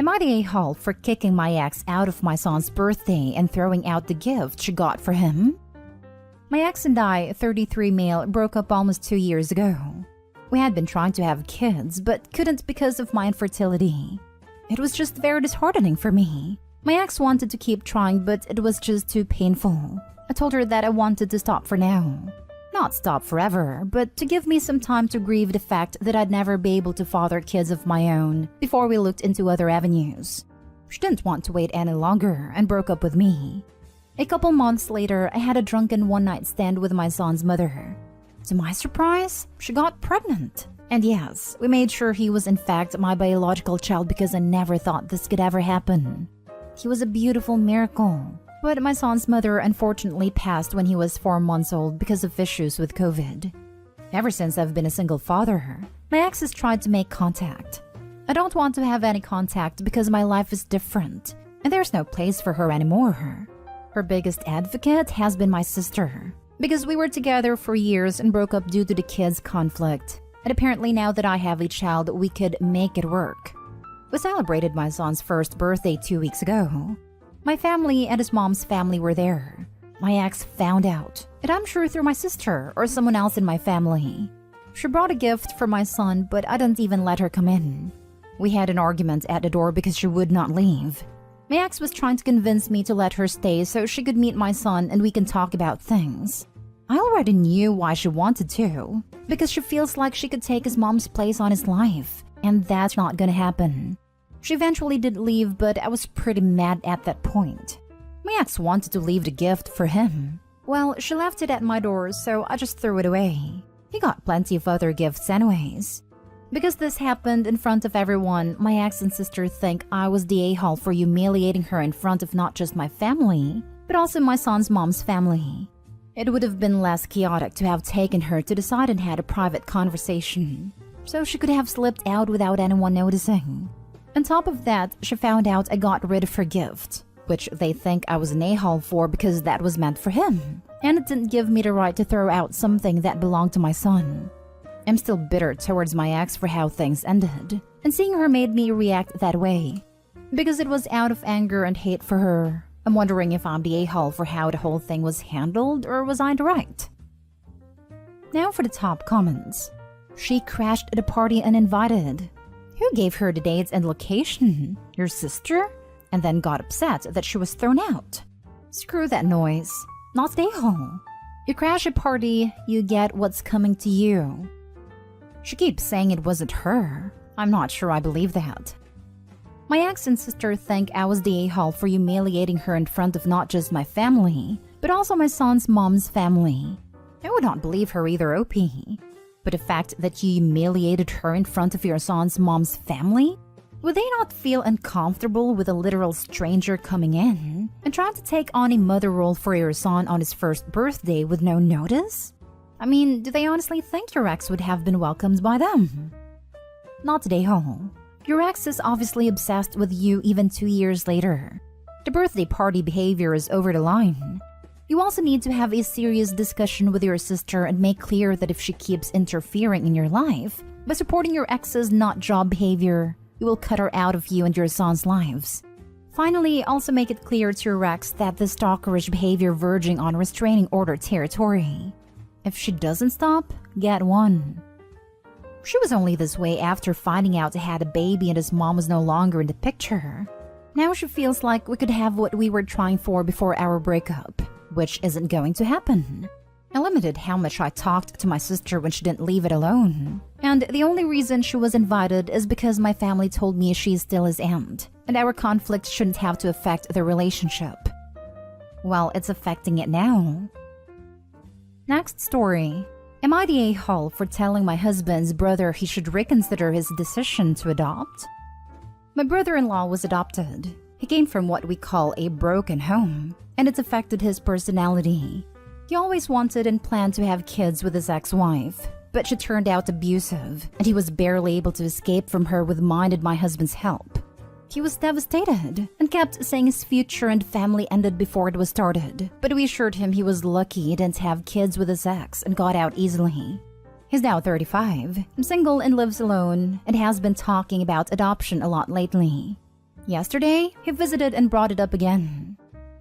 Am I the a-hole for kicking my ex out of my son's birthday and throwing out the gift she got for him? My ex and I, 33 male, broke up almost 2 years ago. We had been trying to have kids, but couldn't because of my infertility. It was just very disheartening for me. My ex wanted to keep trying, but it was just too painful. I told her that I wanted to stop for now. Not stop forever, but to give me some time to grieve the fact that I'd never be able to father kids of my own before we looked into other avenues. She didn't want to wait any longer and broke up with me. A couple months later, I had a drunken one-night stand with my son's mother. To my surprise, she got pregnant. And yes, we made sure he was in fact my biological child because I never thought this could ever happen. He was a beautiful miracle. But my son's mother unfortunately passed when he was 4 months old because of issues with COVID. Ever since I've been a single father, my ex has tried to make contact. I don't want to have any contact because my life is different, and there's no place for her anymore. Her biggest advocate has been my sister, because we were together for years and broke up due to the kids' conflict. And apparently now that I have a child, we could make it work. We celebrated my son's first birthday 2 weeks ago. My family and his mom's family were there. My ex found out, and I'm sure through my sister or someone else in my family. She brought a gift for my son, but I didn't even let her come in. We had an argument at the door because she would not leave. My ex was trying to convince me to let her stay so she could meet my son and we can talk about things. I already knew why she wanted to, because she feels like she could take his mom's place on his life, and that's not gonna happen. She eventually did leave, but I was pretty mad at that point. My ex wanted to leave the gift for him. Well, she left it at my door, so I just threw it away. He got plenty of other gifts anyways. Because this happened in front of everyone, my ex and sister think I was the a-hole for humiliating her in front of not just my family, but also my son's mom's family. It would have been less chaotic to have taken her to the side and had a private conversation, so she could have slipped out without anyone noticing. On top of that, she found out I got rid of her gift, which they think I was an a-hole for because that was meant for him, and it didn't give me the right to throw out something that belonged to my son. I'm still bitter towards my ex for how things ended, and seeing her made me react that way. Because it was out of anger and hate for her, I'm wondering if I'm the a-hole for how the whole thing was handled, or was I the right? Now for the top comments. She crashed at a party uninvited. Who gave her the dates and location? Your sister? And then got upset that she was thrown out. Screw that noise. Not the a-hole. You crash a party, you get what's coming to you. She keeps saying it wasn't her. I'm not sure I believe that. My ex and sister think I was the a-hole for humiliating her in front of not just my family, but also my son's mom's family. I would not believe her either, OP. But the fact that you humiliated her in front of your son's mom's family? Would they not feel uncomfortable with a literal stranger coming in and trying to take on a mother role for your son on his first birthday with no notice? I mean, do they honestly think your ex would have been welcomed by them? Not the a-hole. Your ex is obviously obsessed with you even 2 years later. The birthday party behavior is over the line. You also need to have a serious discussion with your sister and make clear that if she keeps interfering in your life by supporting your ex's not job behavior, you will cut her out of you and your son's lives. Finally, also make it clear to your ex that the stalkerish behavior verging on restraining order territory. If she doesn't stop, get one. She was only this way after finding out I had a baby and his mom was no longer in the picture. Now she feels like we could have what we were trying for before our breakup, which isn't going to happen. I limited how much I talked to my sister when she didn't leave it alone. And the only reason she was invited is because my family told me she's still his aunt, and our conflict shouldn't have to affect the relationship. Well, it's affecting it now. Next story. Am I the a-hole for telling my husband's brother he should reconsider his decision to adopt? My brother-in-law was adopted. He came from what we call a broken home, and it's affected his personality. He always wanted and planned to have kids with his ex-wife, but she turned out abusive, and he was barely able to escape from her with mine and my husband's help. He was devastated and kept saying his future and family ended before it was started, but we assured him he was lucky he didn't have kids with his ex and got out easily. He's now 35, single and lives alone, and has been talking about adoption a lot lately. Yesterday, he visited and brought it up again.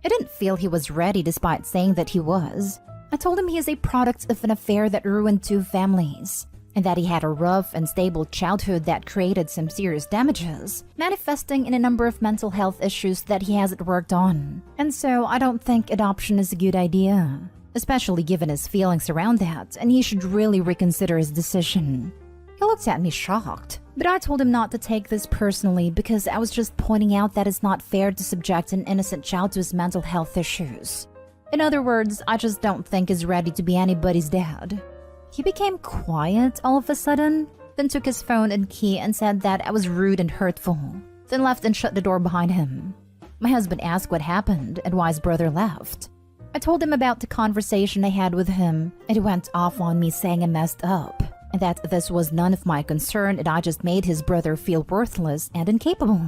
I didn't feel he was ready despite saying that he was. I told him he is a product of an affair that ruined 2 families, and that he had a rough and stable childhood that created some serious damages, manifesting in a number of mental health issues that he hasn't worked on. And so I don't think adoption is a good idea, especially given his feelings around that, and he should really reconsider his decision. He looked at me shocked, but I told him not to take this personally because I was just pointing out that it's not fair to subject an innocent child to his mental health issues. In other words, I just don't think he's ready to be anybody's dad. He became quiet all of a sudden, then took his phone and key and said that I was rude and hurtful, then left and shut the door behind him. My husband asked what happened and why his brother left. I told him about the conversation I had with him, and he went off on me saying I messed up, and that this was none of my concern and I just made his brother feel worthless and incapable.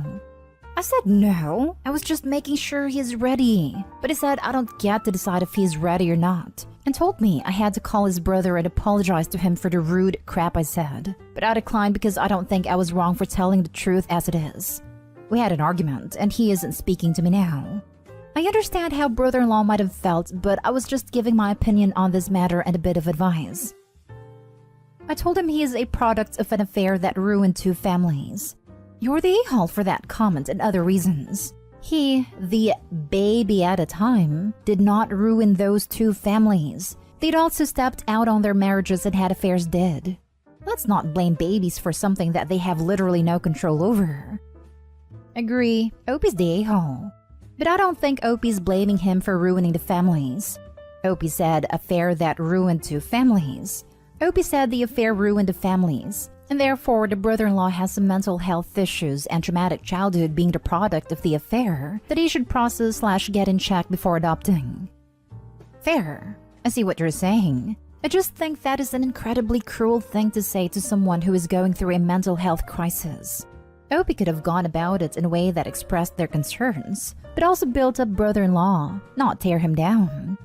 I said no, I was just making sure he's ready. But he said I don't get to decide if he's ready or not, and told me I had to call his brother and apologize to him for the rude crap I said. But I declined because I don't think I was wrong for telling the truth as it is. We had an argument and he isn't speaking to me now. I understand how brother-in-law might have felt, but I was just giving my opinion on this matter and a bit of advice. I told him he is a product of an affair that ruined 2 families. You're the a-hole for that comment and other reasons. He, the baby at a time, did not ruin those 2 families. They'd also stepped out on their marriages and had affairs did. Let's not blame babies for something that they have literally no control over. Agree, Opie's the a-hole. But I don't think Opie's blaming him for ruining the families. Opie said affair that ruined 2 families. Opie said the affair ruined the families, and therefore the brother-in-law has some mental health issues and traumatic childhood being the product of the affair that he should process/get in check before adopting. Fair. I see what you're saying. I just think that is an incredibly cruel thing to say to someone who is going through a mental health crisis. Opie could have gone about it in a way that expressed their concerns, but also built up brother-in-law, not tear him down.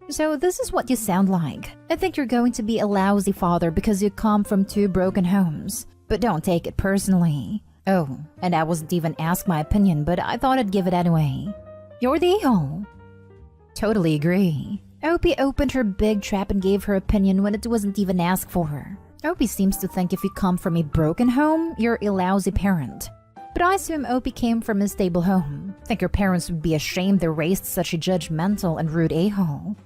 So this is what you sound like. I think you're going to be a lousy father because you come from 2 broken homes. But don't take it personally. Oh, and I wasn't even asked my opinion, but I thought I'd give it anyway. You're the a-hole. Totally agree. Opie opened her big trap and gave her opinion when it wasn't even asked for. Opie seems to think if you come from a broken home, you're a lousy parent. But I assume Opie came from a stable home. Think your parents would be ashamed they raised such a judgmental and rude a-hole.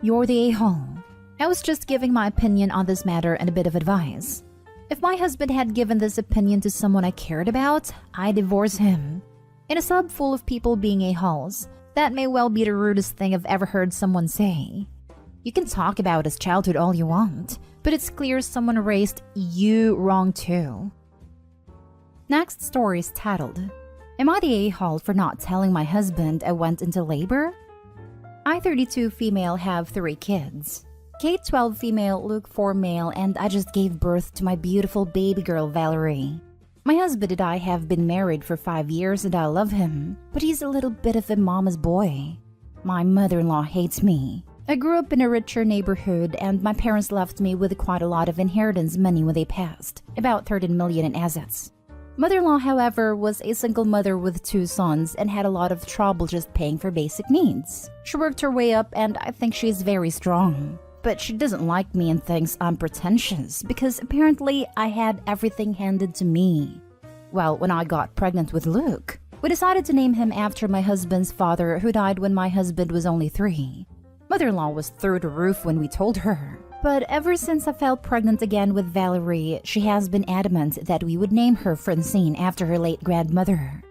You're the a-hole. I was just giving my opinion on this matter and a bit of advice. If my husband had given this opinion to someone I cared about, I'd divorce him. In a sub full of people being a-holes, that may well be the rudest thing I've ever heard someone say. You can talk about his childhood all you want, but it's clear someone raised you wrong too. Next story is titled, Am I the a-hole for not telling my husband I went into labor? I, 32 female, have 3 kids. Kate, 12 female, Luke, 4 male, and I just gave birth to my beautiful baby girl, Valerie. My husband and I have been married for 5 years and I love him, but he's a little bit of a mama's boy. My mother-in-law hates me. I grew up in a richer neighborhood and my parents left me with quite a lot of inheritance money when they passed, about 13 million in assets. Mother-in-law, however, was a single mother with 2 sons and had a lot of trouble just paying for basic needs. She worked her way up and I think she's very strong. But she doesn't like me and thinks I'm pretentious because apparently I had everything handed to me. Well, when I got pregnant with Luke, we decided to name him after my husband's father who died when my husband was only 3. Mother-in-law was through the roof when we told her. But ever since I fell pregnant again with Valerie, she has been adamant that we would name her Francine after her late grandmother.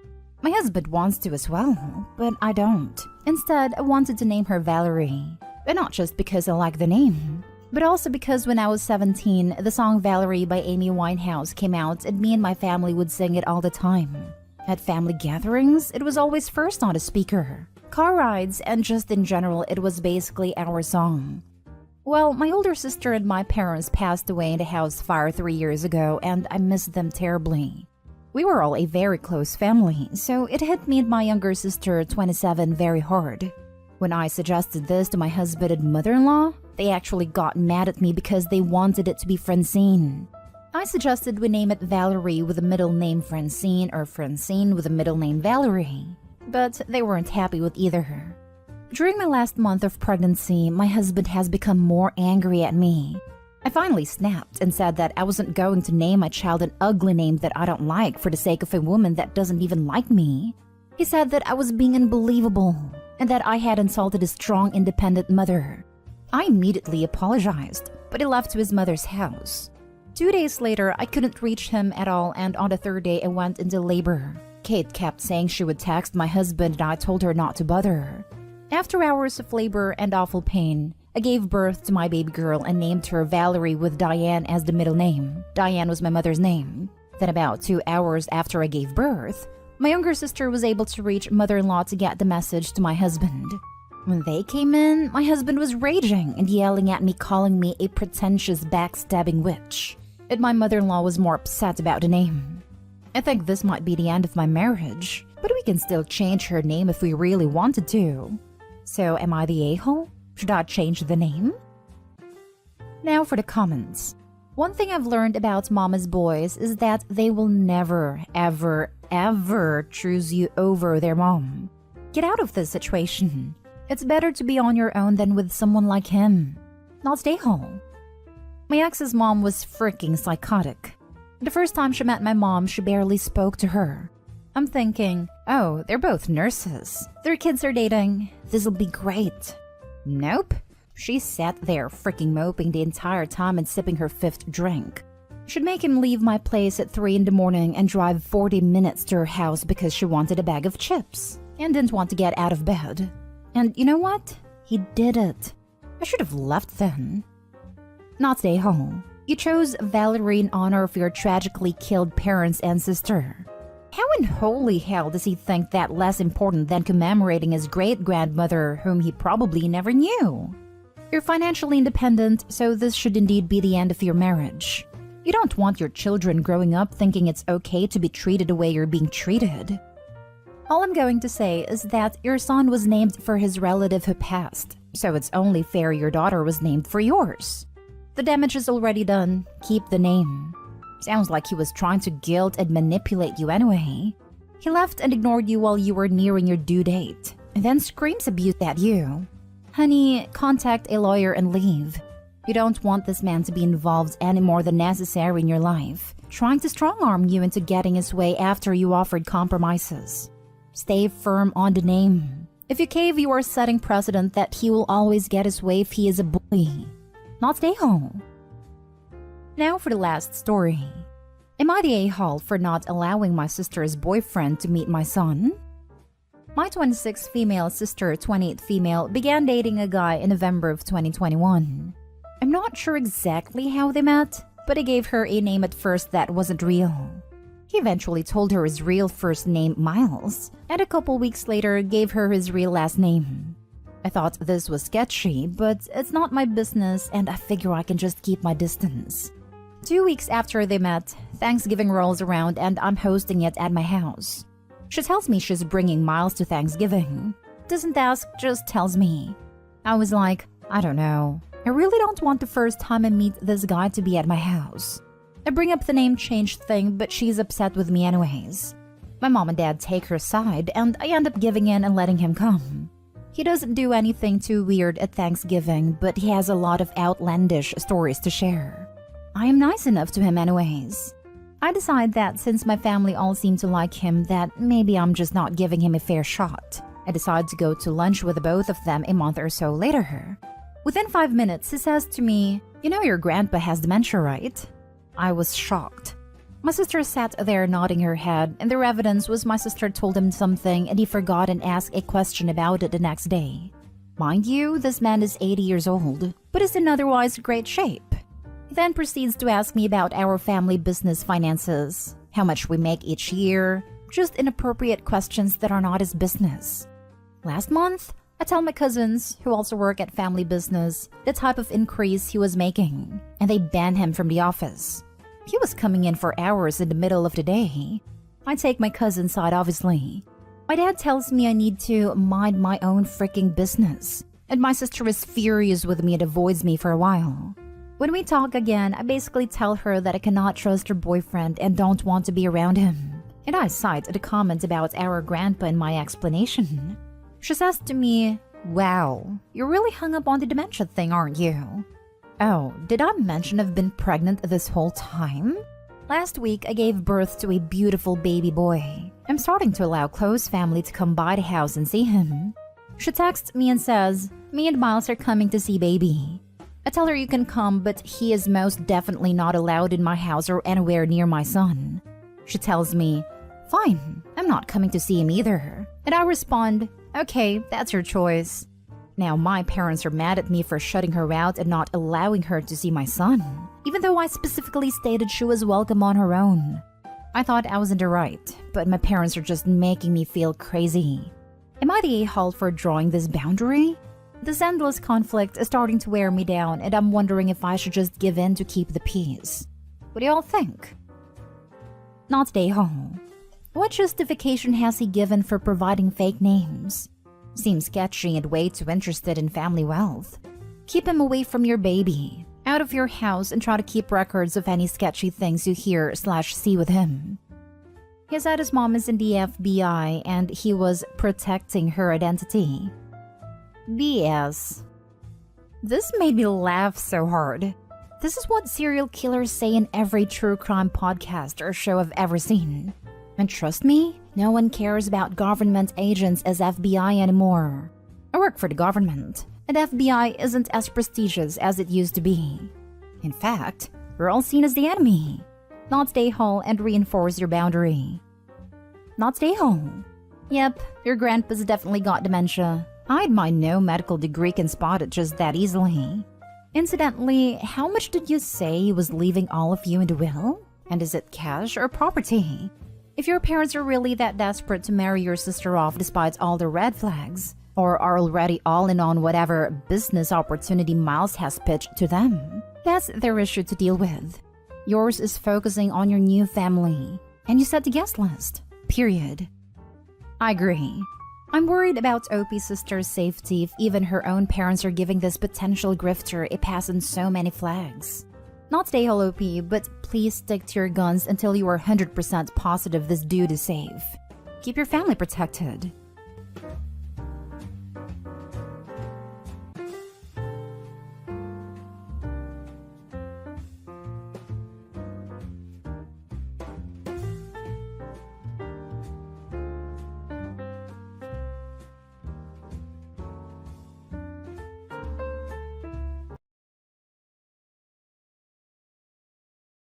My husband wants to as well, but I don't. Instead, I wanted to name her Valerie. And not just because I like the name, but also because when I was 17, the song Valerie by Amy Winehouse came out and me and my family would sing it all the time. At family gatherings, it was always first on a speaker. Car rides, and just in general, it was basically our song. Well, my older sister and my parents passed away in a house fire 3 years ago, and I miss them terribly. We were all a very close family, so it hit me and my younger sister, 27, very hard. When I suggested this to my husband and mother-in-law, they actually got mad at me because they wanted it to be Francine. I suggested we name it Valerie with a middle name Francine or Francine with a middle name Valerie, but they weren't happy with either. During my last month of pregnancy, my husband has become more angry at me. I finally snapped and said that I wasn't going to name my child an ugly name that I don't like for the sake of a woman that doesn't even like me. He said that I was being unbelievable and that I had insulted a strong, independent mother. I immediately apologized, but he left to his mother's house. 2 days later, I couldn't reach him at all, and on the third day, I went into labor. Kate kept saying she would text my husband, and I told her not to bother her. After hours of labor and awful pain, I gave birth to my baby girl and named her Valerie with Diane as the middle name. Diane was my mother's name. Then about 2 hours after I gave birth, my younger sister was able to reach mother-in-law to get the message to my husband. When they came in, my husband was raging and yelling at me, calling me a pretentious backstabbing witch. And my mother-in-law was more upset about the name. I think this might be the end of my marriage, but we can still change her name if we really wanted to. So am I the a-hole? Should I change the name? Now for the comments. One thing I've learned about mama's boys is that they will never, ever, ever choose you over their mom. Get out of this situation. It's better to be on your own than with someone like him. Not stay home. My ex's mom was freaking psychotic. The first time she met my mom, she barely spoke to her. I'm thinking, oh, they're both nurses. Their kids are dating. This'll be great. Nope. She sat there freaking moping the entire time and sipping her 5th drink. She'd make him leave my place at 3 in the morning and drive 40 minutes to her house because she wanted a bag of chips and didn't want to get out of bed. And you know what? He did it. I should have left then. Not stay home. You chose Valerie in honor of your tragically killed parents and sister. How in holy hell does he think that less important than commemorating his great-grandmother whom he probably never knew? You're financially independent, so this should indeed be the end of your marriage. You don't want your children growing up thinking it's okay to be treated the way you're being treated. All I'm going to say is that your son was named for his relative who passed, so it's only fair your daughter was named for yours. The damage is already done. Keep the name. Sounds like he was trying to guilt and manipulate you anyway. He left and ignored you while you were nearing your due date, and then screams abuse at you. Honey, contact a lawyer and leave. You don't want this man to be involved any more than necessary in your life, trying to strong-arm you into getting his way after you offered compromises. Stay firm on the name. If you cave, you are setting precedent that he will always get his way if he is a bully. Not stay home. Now for the last story. Am I the a-hole for not allowing my sister's boyfriend to meet my son? My 26 female sister, 28 female, began dating a guy in November of 2021. I'm not sure exactly how they met, but I gave her a name at first that wasn't real. He eventually told her his real first name, Miles, and a couple weeks later gave her his real last name. I thought this was sketchy, but it's not my business and I figure I can just keep my distance. 2 weeks after they met, Thanksgiving rolls around and I'm hosting it at my house. She tells me she's bringing Miles to Thanksgiving. Doesn't ask, just tells me. I was like, I don't know. I really don't want the first time I meet this guy to be at my house. I bring up the name change thing, but she's upset with me anyways. My mom and dad take her side and I end up giving in and letting him come. He doesn't do anything too weird at Thanksgiving, but he has a lot of outlandish stories to share. I am nice enough to him anyways. I decide that since my family all seem to like him, that maybe I'm just not giving him a fair shot. I decide to go to lunch with the both of them a month or so later. Within 5 minutes, he says to me, "You know your grandpa has dementia, right?" I was shocked. My sister sat there nodding her head, and their evidence was my sister told him something and he forgot and asked a question about it the next day. Mind you, this man is 80 years old, but is in otherwise great shape. He then proceeds to ask me about our family business finances, how much we make each year, just inappropriate questions that are not his business. Last month, I tell my cousins, who also work at family business, the type of increase he was making, and they ban him from the office. He was coming in for hours in the middle of the day. I take my cousin's side, obviously. My dad tells me I need to mind my own freaking business, and my sister is furious with me and avoids me for a while. When we talk again, I basically tell her that I cannot trust her boyfriend and don't want to be around him. And I cite the comment about our grandpa in my explanation. She says to me, "Wow, you're really hung up on the dementia thing, aren't you?" Oh, did I mention I've been pregnant this whole time? Last week, I gave birth to a beautiful baby boy. I'm starting to allow close family to come by the house and see him. She texts me and says, "Me and Miles are coming to see baby." I tell her you can come, but he is most definitely not allowed in my house or anywhere near my son. She tells me, "Fine, I'm not coming to see him either." And I respond, "Okay, that's your choice." Now my parents are mad at me for shutting her out and not allowing her to see my son, even though I specifically stated she was welcome on her own. I thought I was in the right, but my parents are just making me feel crazy. Am I the a-hole for drawing this boundary? This endless conflict is starting to wear me down, and I'm wondering if I should just give in to keep the peace. What do y'all think? Not the a-hole. What justification has he given for providing fake names? Seems sketchy and way too interested in family wealth. Keep him away from your baby, out of your house, and try to keep records of any sketchy things you hear/see with him. He said his mom is in the FBI and he was protecting her identity. BS. This made me laugh so hard. This is what serial killers say in every true crime podcast or show I've ever seen. And trust me, no one cares about government agents as FBI anymore. I work for the government, and FBI isn't as prestigious as it used to be. In fact, we're all seen as the enemy. Not stay home and reinforce your boundary. Not stay home. Yep, your grandpa's definitely got dementia. I'd mind no medical degree can spot it just that easily. Incidentally, how much did you say he was leaving all of you in the will? And is it cash or property? If your parents are really that desperate to marry your sister off despite all the red flags, or are already all in on whatever business opportunity Miles has pitched to them, that's their issue to deal with. Yours is focusing on your new family, and you set the guest list. Period. I agree. I'm worried about OP's sister's safety if even her own parents are giving this potential grifter a pass on so many flags. Not stay whole OP, but please stick to your guns until you are 100% positive this dude is safe. Keep your family protected.